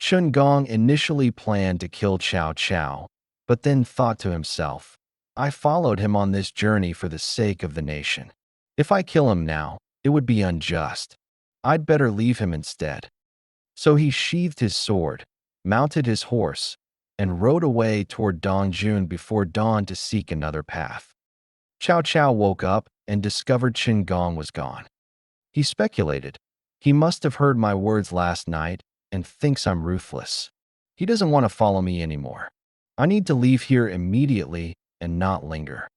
Shun Gong initially planned to kill Cao Cao, but then thought to himself, I followed him on this journey for the sake of the nation. If I kill him now, it would be unjust. I'd better leave him instead. So he sheathed his sword, mounted his horse, and rode away toward Dongjun before dawn to seek another path. Cao Cao woke up and discovered Qin Gong was gone. He speculated, he must have heard my words last night and thinks I'm ruthless. He doesn't want to follow me anymore. I need to leave here immediately and not linger.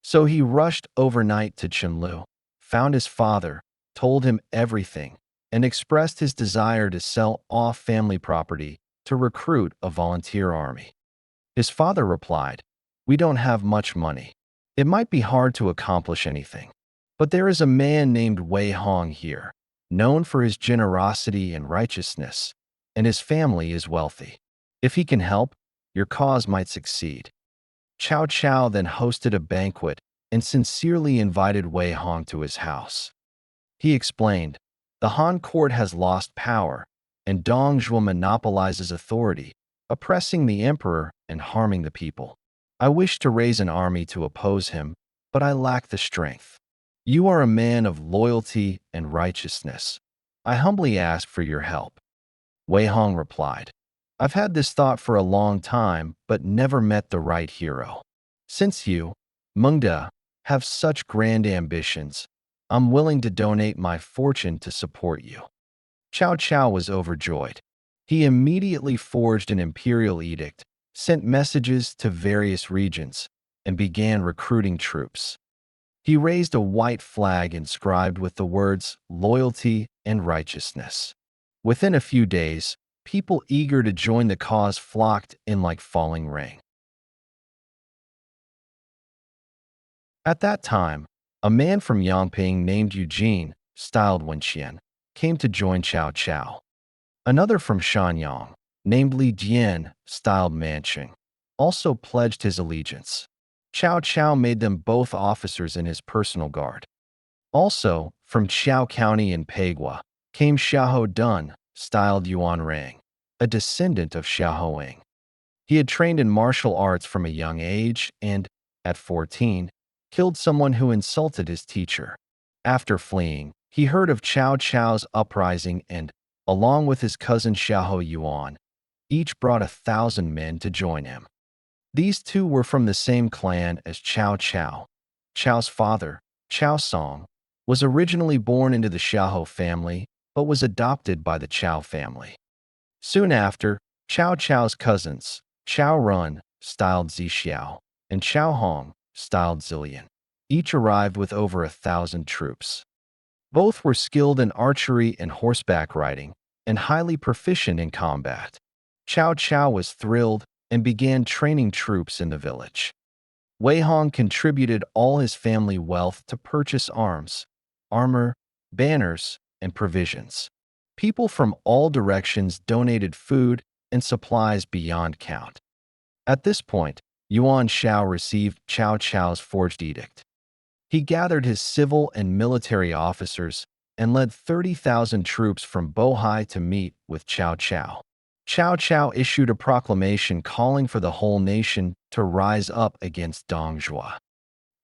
So he rushed overnight to Chenlu, found his father, told him everything, and expressed his desire to sell off family property to recruit a volunteer army. His father replied, we don't have much money. It might be hard to accomplish anything. But there is a man named Wei Hong here, known for his generosity and righteousness, and his family is wealthy. If he can help, your cause might succeed. Cao Cao then hosted a banquet and sincerely invited Wei Hong to his house. He explained, the Han court has lost power, and Dongzhuo monopolizes authority, oppressing the emperor and harming the people. I wish to raise an army to oppose him, but I lack the strength. You are a man of loyalty and righteousness. I humbly ask for your help. Wei Hong replied, I've had this thought for a long time, but never met the right hero. Since you, Mengda, have such grand ambitions, I'm willing to donate my fortune to support you. Cao Cao was overjoyed. He immediately forged an imperial edict, sent messages to various regions, and began recruiting troops. He raised a white flag inscribed with the words loyalty and righteousness. Within a few days, people eager to join the cause flocked in like falling rain. At that time, a man from Yangping named Eugene, styled Wenqian, came to join Cao Cao. Another from Shanyang, named Li Jian, styled Manqing, also pledged his allegiance. Cao Cao made them both officers in his personal guard. Also, from Qiao County in Peigua, came Xiahou Dun, styled Yuan Rang, a descendant of Xiahou Ing. He had trained in martial arts from a young age and, at 14, killed someone who insulted his teacher. After fleeing, he heard of Cao Cao's uprising and, along with his cousin Xiahou Yuan, each brought 1,000 men to join him. These two were from the same clan as Cao Cao. Chao's father, Cao Song, was originally born into the Xiahou family, but was adopted by the Cao family. Soon after, Cao Cao's cousins, Cao Run, styled Zixiao, and Cao Hong, styled Zillion, each arrived with over 1,000 troops. Both were skilled in archery and horseback riding, and highly proficient in combat. Cao Cao was thrilled and began training troops in the village. Wei Hong contributed all his family wealth to purchase arms, armor, banners, and provisions. People from all directions donated food and supplies beyond count. At this point, Yuan Shao received Cao Cao's forged edict. He gathered his civil and military officers and led 30,000 troops from Bohai to meet with Cao Cao. Cao Cao issued a proclamation calling for the whole nation to rise up against Dongzhuo.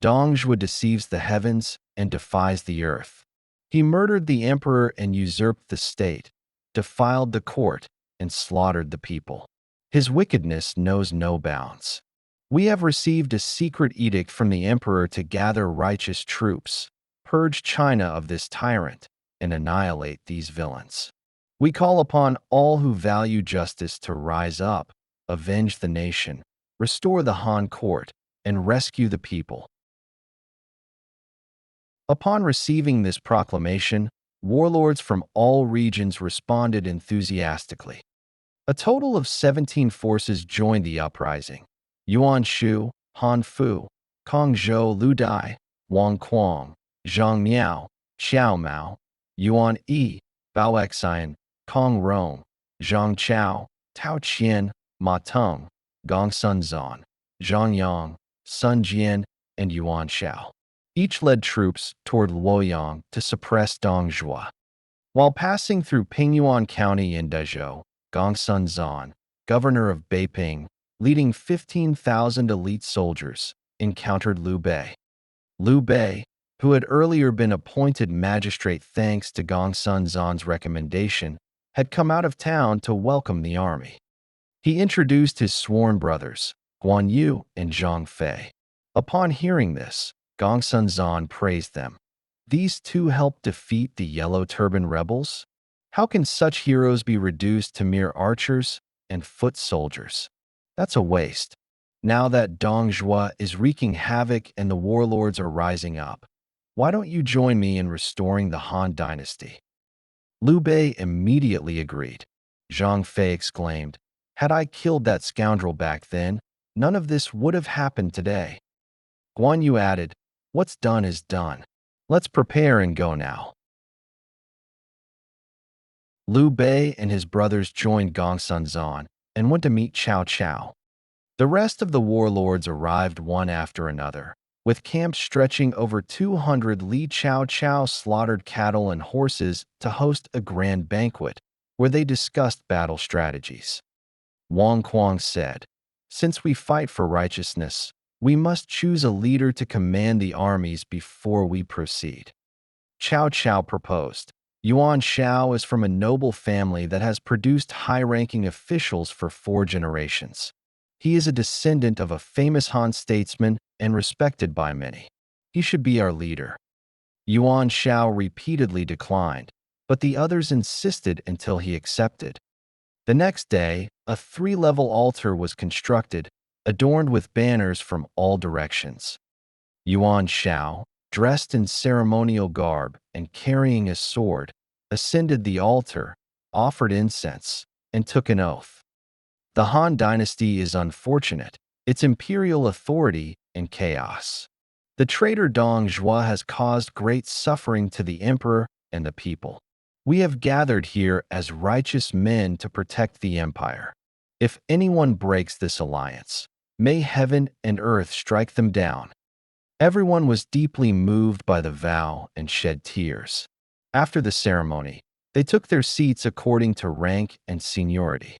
Dongzhuo deceives the heavens and defies the earth. He murdered the emperor and usurped the state, defiled the court, and slaughtered the people. His wickedness knows no bounds. We have received a secret edict from the emperor to gather righteous troops, purge China of this tyrant, and annihilate these villains. We call upon all who value justice to rise up, avenge the nation, restore the Han court, and rescue the people. Upon receiving this proclamation, warlords from all regions responded enthusiastically. A total of 17 forces joined the uprising: Yuan Shu, Han Fu, Kong Zhou Lu Dai, Wang Quang, Zhang Miao, Xiao Mao, Yuan Yi, Bao Xian, Kong Rong, Zhang Chao, Tao Qian, Ma Teng, Gong Sun Zan, Zhang Yang, Sun Jian, and Yuan Shao. Each led troops toward Luoyang to suppress Dongzhuo. While passing through Pingyuan County in Dezhou, Gongsun Zan, governor of Beiping, leading 15,000 elite soldiers, encountered Liu Bei. Liu Bei, who had earlier been appointed magistrate thanks to Gongsun Zan's recommendation, had come out of town to welcome the army. He introduced his sworn brothers, Guan Yu and Zhang Fei. Upon hearing this, Gongsun Zan praised them. These two helped defeat the Yellow Turban rebels? How can such heroes be reduced to mere archers and foot soldiers? That's a waste. Now that Dong Zhuo is wreaking havoc and the warlords are rising up, why don't you join me in restoring the Han dynasty? Liu Bei immediately agreed. Zhang Fei exclaimed, "Had I killed that scoundrel back then, none of this would have happened today." Guan Yu added, "What's done is done. Let's prepare and go now." Liu Bei and his brothers joined Gongsun Zan and went to meet Cao Cao. The rest of the warlords arrived one after another, with camps stretching over 200 li. Cao Cao slaughtered cattle and horses to host a grand banquet where they discussed battle strategies. Wang Kuang said, "Since we fight for righteousness, we must choose a leader to command the armies before we proceed." Cao Cao proposed. Yuan Shao is from a noble family that has produced high-ranking officials for 4 generations. He is a descendant of a famous Han statesman and respected by many. He should be our leader. Yuan Shao repeatedly declined, but the others insisted until he accepted. The next day, a 3-level altar was constructed, adorned with banners from all directions. Yuan Shao, dressed in ceremonial garb and carrying a sword, ascended the altar, offered incense, and took an oath. The Han dynasty is unfortunate, its imperial authority and chaos. The traitor Dong Zhuo has caused great suffering to the emperor and the people. We have gathered here as righteous men to protect the empire. If anyone breaks this alliance, may heaven and earth strike them down. Everyone was deeply moved by the vow and shed tears. After the ceremony, they took their seats according to rank and seniority.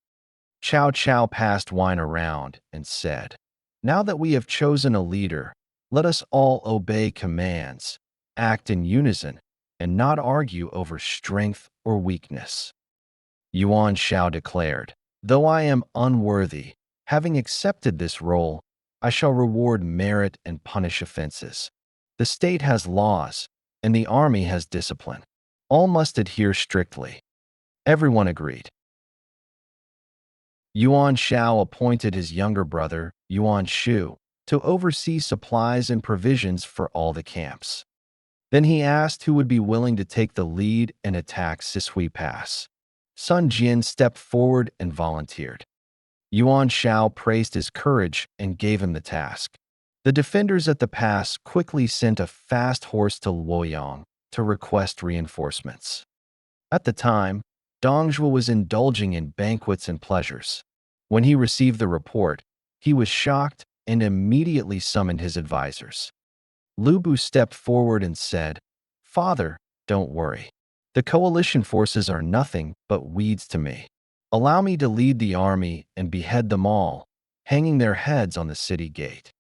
Cao Cao passed wine around and said, "Now that we have chosen a leader, let us all obey commands, act in unison, and not argue over strength or weakness." Yuan Shao declared, "Though I am unworthy, having accepted this role, I shall reward merit and punish offenses. The state has laws, and the army has discipline. All must adhere strictly." Everyone agreed. Yuan Shao appointed his younger brother, Yuan Shu, to oversee supplies and provisions for all the camps. Then he asked who would be willing to take the lead and attack Sisui Pass. Sun Jian stepped forward and volunteered. Yuan Shao praised his courage and gave him the task. The defenders at the pass quickly sent a fast horse to Luoyang to request reinforcements. At the time, Dong Zhuo was indulging in banquets and pleasures. When he received the report, he was shocked and immediately summoned his advisors. Lu Bu stepped forward and said, "Father, don't worry. The coalition forces are nothing but weeds to me. Allow me to lead the army and behead them all, hanging their heads on the city gate."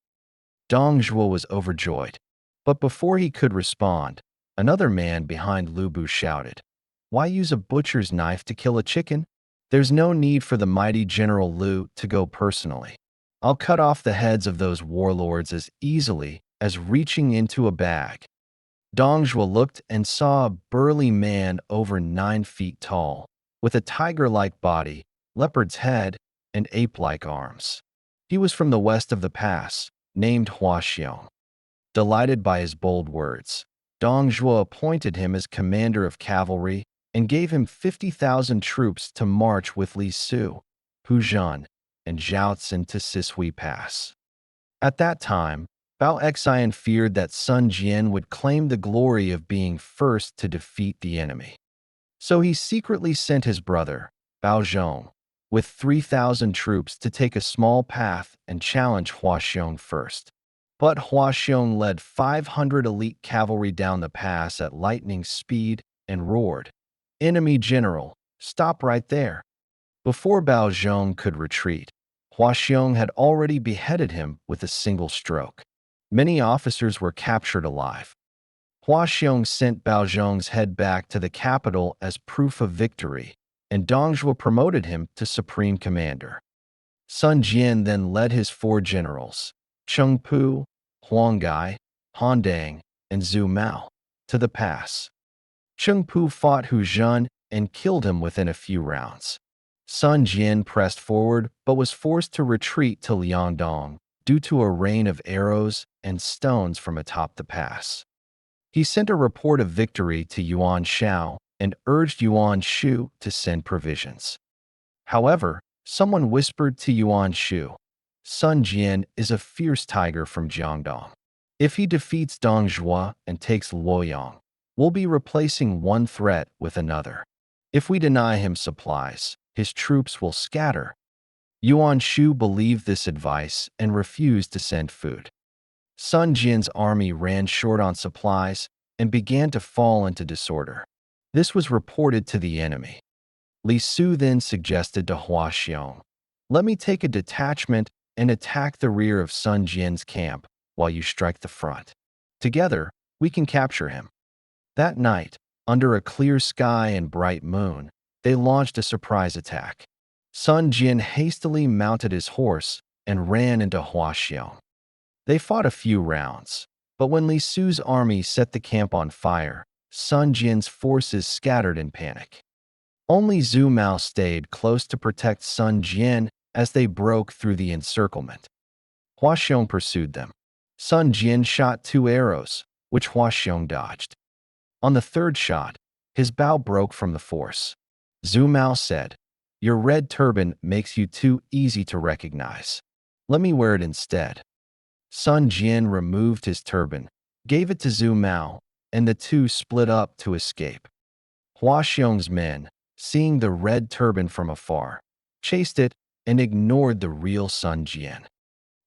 Dong Zhuo was overjoyed. But before he could respond, another man behind Lu Bu shouted, "Why use a butcher's knife to kill a chicken? There's no need for the mighty General Lu to go personally. I'll cut off the heads of those warlords as easily as reaching into a bag." Dong Zhuo looked and saw a burly man over 9 feet tall, with a tiger-like body, leopard's head, and ape-like arms. He was from the west of the pass, named Huaxiong. Delighted by his bold words, Dong Zhuo appointed him as commander of cavalry and gave him 50,000 troops to march with Li Su, Hu Zhan, and Zhao Tsun to Sisui Pass. At that time, Bao Xian feared that Sun Jian would claim the glory of being first to defeat the enemy. So he secretly sent his brother, Bao Zhong, with 3,000 troops to take a small path and challenge Huaxiong first. But Huaxiong led 500 elite cavalry down the pass at lightning speed and roared, "Enemy general, stop right there. Before Bao Zhong could retreat, Hua Xiong had already beheaded him with a single stroke. Many officers were captured alive. Hua Xiong sent Bao Zhong's head back to the capital as proof of victory, and Dong Zhuo promoted him to supreme commander. Sun Jian then led his 4 generals, Cheng Pu, Huang Gai, Han Dang, and Zhu Mao, to the pass. Cheng Pu fought Hu Zhen and killed him within a few rounds. Sun Jian pressed forward but was forced to retreat to Liangdong due to a rain of arrows and stones from atop the pass. He sent a report of victory to Yuan Shao and urged Yuan Shu to send provisions. However, someone whispered to Yuan Shu, Sun Jian is a fierce tiger from Jiangdong. If he defeats Dong Zhuo and takes Luoyang, we'll be replacing one threat with another. If we deny him supplies, his troops will scatter. Yuan Shu believed this advice and refused to send food. Sun Jian's army ran short on supplies and began to fall into disorder. This was reported to the enemy. Li Su then suggested to Hua Xiong, let me take a detachment and attack the rear of Sun Jian's camp while you strike the front. Together, we can capture him. That night, under a clear sky and bright moon, they launched a surprise attack. Sun Jian hastily mounted his horse and ran into Hua Xiong. They fought a few rounds, but when Li Su's army set the camp on fire, Sun Jian's forces scattered in panic. Only Zhu Mao stayed close to protect Sun Jian as they broke through the encirclement. Hua Xiong pursued them. Sun Jian shot 2 arrows, which Hua Xiong dodged. On the 3rd shot, his bow broke from the force. Zhu Mao said, your red turban makes you too easy to recognize. Let me wear it instead. Sun Jian removed his turban, gave it to Zhu Mao, and the two split up to escape. Hua Xiong's men, seeing the red turban from afar, chased it and ignored the real Sun Jian.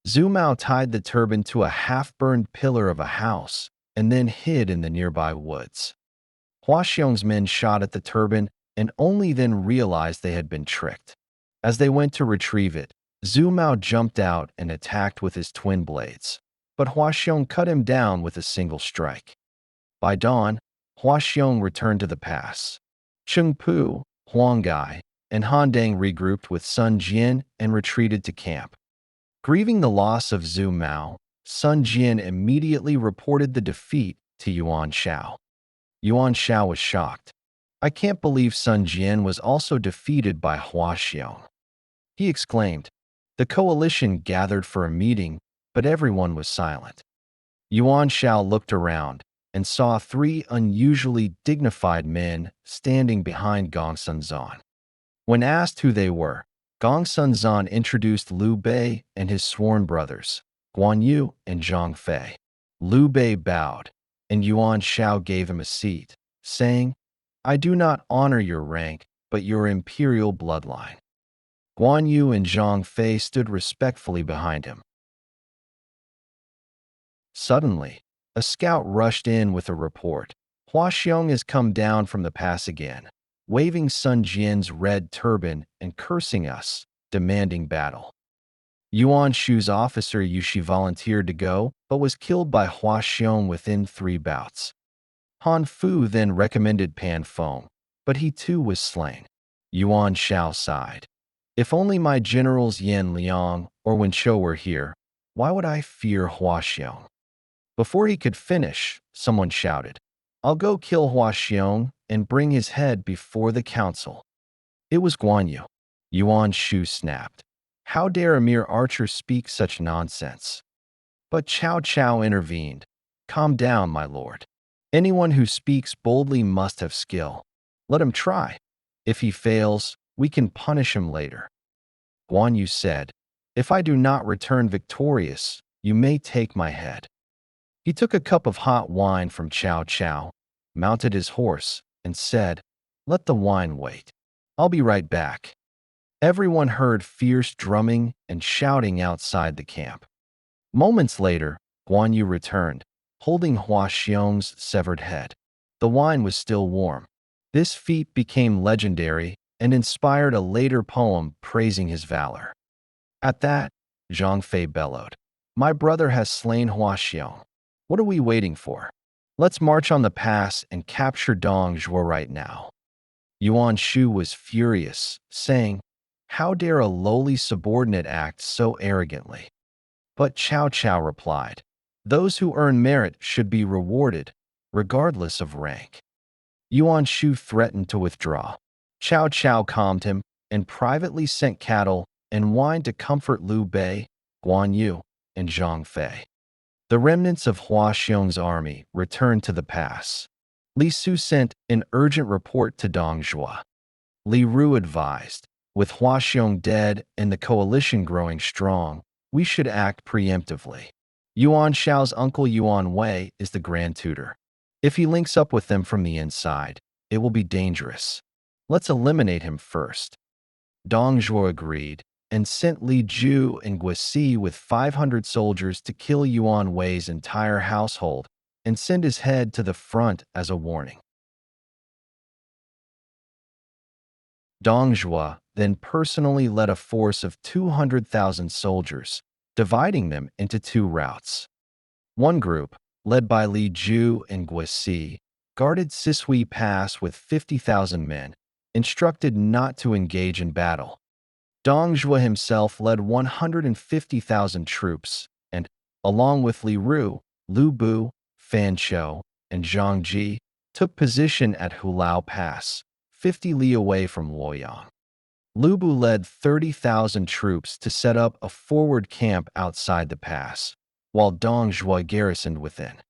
Zhu Mao tied the turban to a half-burned pillar of a house and then hid in the nearby woods. Hua Xiong's men shot at the turban and only then realized they had been tricked. As they went to retrieve it, Zhu Mao jumped out and attacked with his twin blades, but Hua Xiong cut him down with a single strike. By dawn, Hua Xiong returned to the pass. Cheng Pu, Huang Gai, and Han Dang regrouped with Sun Jian and retreated to camp. Grieving the loss of Zhu Mao, Sun Jian immediately reported the defeat to Yuan Shao. Yuan Shao was shocked. I can't believe Sun Jian was also defeated by Hua Xiong. He exclaimed. The coalition gathered for a meeting, but everyone was silent. Yuan Shao looked around and saw 3 unusually dignified men standing behind Gong Sunzan. When asked who they were, Gong Sunzan introduced Liu Bei and his sworn brothers, Guan Yu and Zhang Fei. Liu Bei bowed, and Yuan Shao gave him a seat, saying, I do not honor your rank, but your imperial bloodline. Guan Yu and Zhang Fei stood respectfully behind him. Suddenly, a scout rushed in with a report. Hua Xiong has come down from the pass again, waving Sun Jian's red turban and cursing us, demanding battle. Yuan Shu's officer Yushi volunteered to go, but was killed by Hua Xiong within 3 bouts. Han Fu then recommended Pan Feng, but he too was slain. Yuan Shao sighed. If only my generals Yan Liang or Wen Shou were here, why would I fear Hua Xiong? Before he could finish, someone shouted, I'll go kill Hua Xiong and bring his head before the council. It was Guan Yu. Yuan Shu snapped. How dare a mere archer speak such nonsense? But Cao Cao intervened. Calm down, my lord. Anyone who speaks boldly must have skill. Let him try. If he fails, we can punish him later. Guan Yu said, If I do not return victorious, you may take my head. He took a cup of hot wine from Cao Cao, mounted his horse, and said, Let the wine wait. I'll be right back. Everyone heard fierce drumming and shouting outside the camp. Moments later, Guan Yu returned, holding Hua Xiong's severed head. The wine was still warm. This feat became legendary and inspired a later poem praising his valor. At that, Zhang Fei bellowed, "My brother has slain Hua Xiong. What are we waiting for? Let's march on the pass and capture Dongzhuo right now." Yuan Shu was furious, saying, "How dare a lowly subordinate act so arrogantly?" But Cao Cao replied, "Those who earn merit should be rewarded, regardless of rank." Yuan Shu threatened to withdraw. Cao Cao calmed him and privately sent cattle and wine to comfort Liu Bei, Guan Yu, and Zhang Fei. The remnants of Hua Xiong's army returned to the pass. Li Su sent an urgent report to Dongzhuo. Li Ru advised, "With Hua Xiong dead and the coalition growing strong, we should act preemptively. Yuan Shao's uncle Yuan Wei is the Grand Tutor. If he links up with them from the inside, it will be dangerous. Let's eliminate him first." Dongzhuo agreed and sent Li Ju and Guisi with 500 soldiers to kill Yuan Wei's entire household and send his head to the front as a warning. Dongzhuo then personally led a force of 200,000 soldiers, dividing them into two routes. One group, led by Li Ju and Guisi, guarded Sisui Pass with 50,000 men, instructed not to engage in battle. Dongzhuo himself led 150,000 troops and, along with Li Ru, Lu Bu, Fan Chou, and Zhang Ji, took position at Hulao Pass, 50 li away from Luoyang. Lu Bu led 30,000 troops to set up a forward camp outside the pass, while Dongzhuo garrisoned within.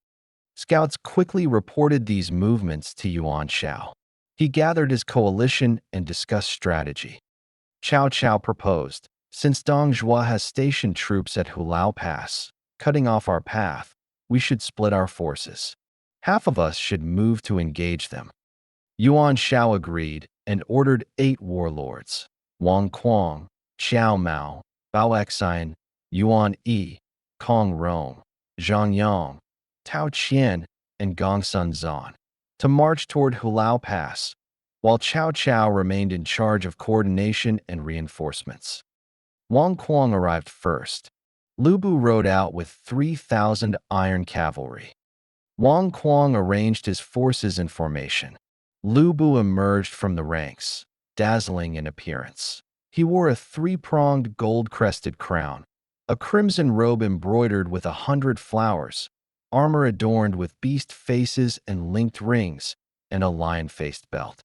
Scouts quickly reported these movements to Yuan Shao. He gathered his coalition and discussed strategy. Cao Cao proposed, "Since Dongzhuo has stationed troops at Hulao Pass, cutting off our path, we should split our forces. Half of us should move to engage them." Yuan Shao agreed and ordered 8 warlords: Wang Quang, Xiao Mao, Bao Xian, Yuan Yi, Kong Rong, Zhang Yang, Tao Qian, and Gongsun Zan, to march toward Hulao Pass, while Cao Cao remained in charge of coordination and reinforcements. Wang Quang arrived first. Lu Bu rode out with 3,000 iron cavalry. Wang Quang arranged his forces in formation. Lu Bu emerged from the ranks, dazzling in appearance. He wore a 3-pronged gold-crested crown, a crimson robe embroidered with 100 flowers, armor adorned with beast faces and linked rings, and a lion-faced belt.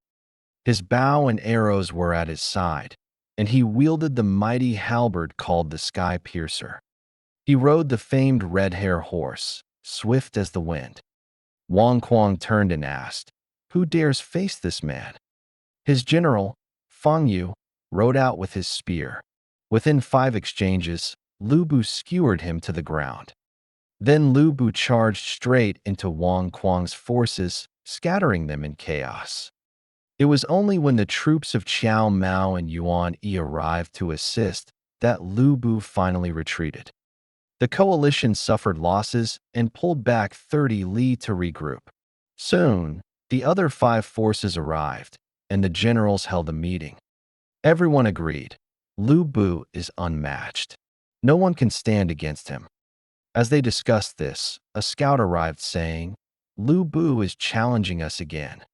His bow and arrows were at his side, and he wielded the mighty halberd called the Sky Piercer. He rode the famed red-hair horse, swift as the wind. Wang Quang turned and asked, "Who dares face this man?" His general, Fang Yu, rode out with his spear. Within 5 exchanges, Lu Bu skewered him to the ground. Then Lu Bu charged straight into Wang Quang's forces, scattering them in chaos. It was only when the troops of Qiao Mao and Yuan Yi arrived to assist that Lu Bu finally retreated. The coalition suffered losses and pulled back 30 li to regroup. Soon, the other 5 forces arrived, and the generals held a meeting. Everyone agreed, Lu Bu is unmatched. No one can stand against him. As they discussed this, a scout arrived saying, "Lu Bu is challenging us again."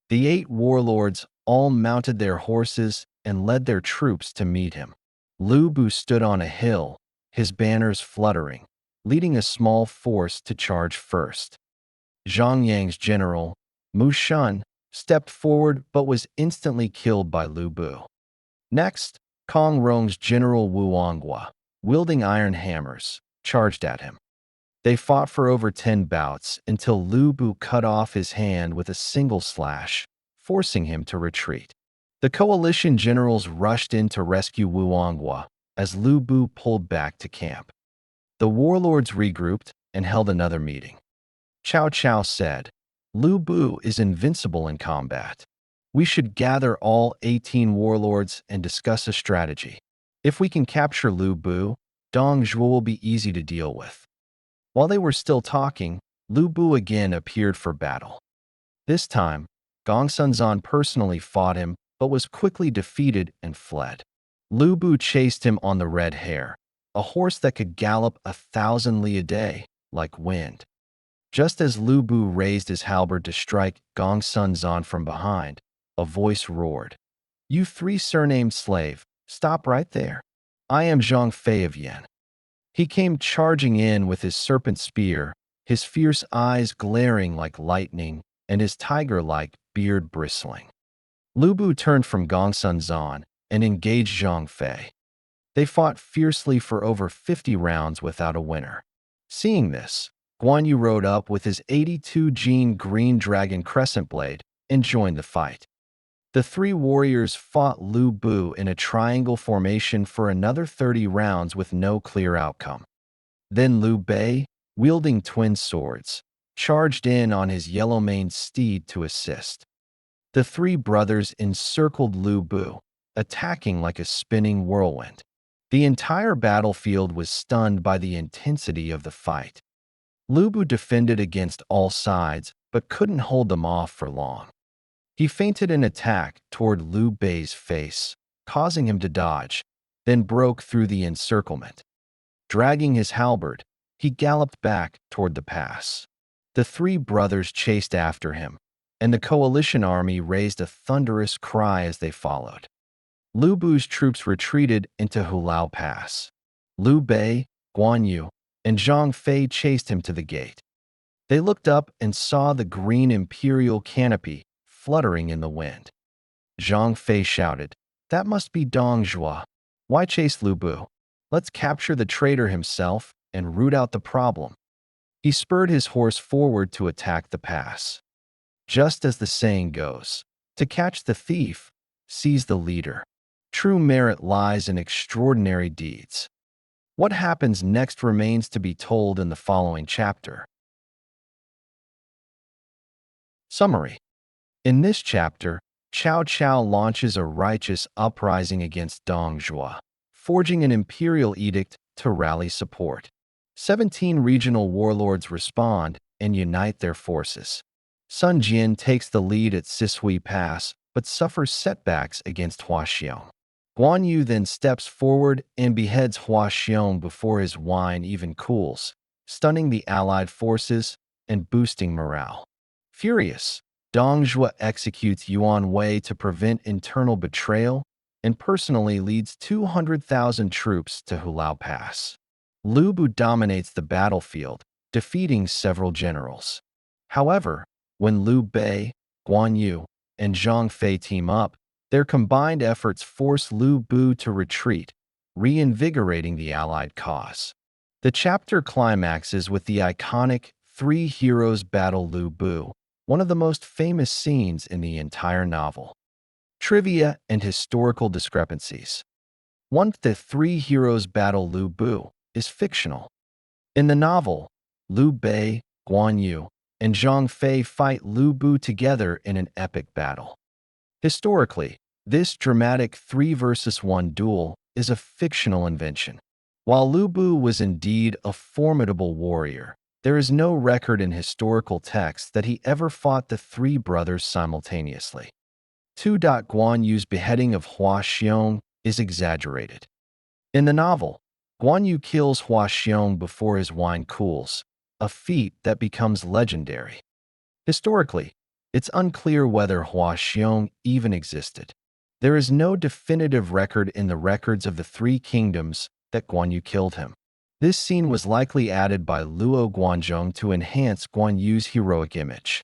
The 8 warlords all mounted their horses and led their troops to meet him. Lu Bu stood on a hill, his banners fluttering, leading a small force to charge first. Zhang Yang's general, Mu Shun, stepped forward but was instantly killed by Lu Bu. Next, Kong Rong's general Wu Onghua, wielding iron hammers, charged at him. They fought for over 10 bouts until Lu Bu cut off his hand with a single slash, forcing him to retreat. The coalition generals rushed in to rescue Wu Onghua as Lu Bu pulled back to camp. The warlords regrouped and held another meeting. Cao Cao said, "Lu Bu is invincible in combat. We should gather all 18 warlords and discuss a strategy. If we can capture Lu Bu, Dongzhuo will be easy to deal with." While they were still talking, Lu Bu again appeared for battle. This time, Gongsun Zan personally fought him but was quickly defeated and fled. Lu Bu chased him on the red hare, a horse that could gallop 1,000 li a day, like wind. Just as Lu Bu raised his halberd to strike Gong Sun Zan from behind, a voice roared, "You three surnamed slave, stop right there. I am Zhang Fei of Yan." He came charging in with his serpent spear, his fierce eyes glaring like lightning and his tiger-like beard bristling. Lu Bu turned from Gong Sun Zan and engaged Zhang Fei. They fought fiercely for over 50 rounds without a winner. Seeing this, Guan Yu rode up with his 82 gene green dragon crescent blade and joined the fight. The three warriors fought Lu Bu in a triangle formation for another 30 rounds with no clear outcome. Then Liu Bei, wielding twin swords, charged in on his yellow-maned steed to assist. The three brothers encircled Lu Bu, attacking like a spinning whirlwind. The entire battlefield was stunned by the intensity of the fight. Lu Bu defended against all sides, but couldn't hold them off for long. He feinted an attack toward Liu Bei's face, causing him to dodge, then broke through the encirclement. Dragging his halberd, he galloped back toward the pass. The three brothers chased after him, and the coalition army raised a thunderous cry as they followed. Lu Bu's troops retreated into Hulao Pass. Liu Bei, Guan Yu, and Zhang Fei chased him to the gate. They looked up and saw the green imperial canopy fluttering in the wind. Zhang Fei shouted, "That must be Dong Zhuo. Why chase Lu Bu? Let's capture the traitor himself and root out the problem." He spurred his horse forward to attack the pass. Just as the saying goes, to catch the thief, seize the leader. True merit lies in extraordinary deeds. What happens next remains to be told in the following chapter. Summary. In this chapter, Cao Cao launches a righteous uprising against Dong Zhuo, forging an imperial edict to rally support. 17 regional warlords respond and unite their forces. Sun Jian takes the lead at Sishui Pass, but suffers setbacks against Hua Xiong. Guan Yu then steps forward and beheads Hua Xiong before his wine even cools, stunning the allied forces and boosting morale. Furious, Dong Zhuo executes Yuan Wei to prevent internal betrayal and personally leads 200,000 troops to Hulao Pass. Lu Bu dominates the battlefield, defeating several generals. However, when Liu Bei, Guan Yu, and Zhang Fei team up, their combined efforts force Lu Bu to retreat, reinvigorating the allied cause. The chapter climaxes with the iconic Three Heroes Battle Lu Bu, one of the most famous scenes in the entire novel. Trivia and historical discrepancies. 1. The Three Heroes Battle Lu Bu is fictional. In the novel, Liu Bei, Guan Yu, and Zhang Fei fight Lu Bu together in an epic battle. Historically, this dramatic 3 versus 1 duel is a fictional invention. While Lu Bu was indeed a formidable warrior, there is no record in historical texts that he ever fought the three brothers simultaneously. 2. Guan Yu's beheading of Hua Xiong is exaggerated. In the novel, Guan Yu kills Hua Xiong before his wine cools, a feat that becomes legendary. Historically, it's unclear whether Hua Xiong even existed. There is no definitive record in the records of the Three Kingdoms that Guan Yu killed him. This scene was likely added by Luo Guanzhong to enhance Guan Yu's heroic image.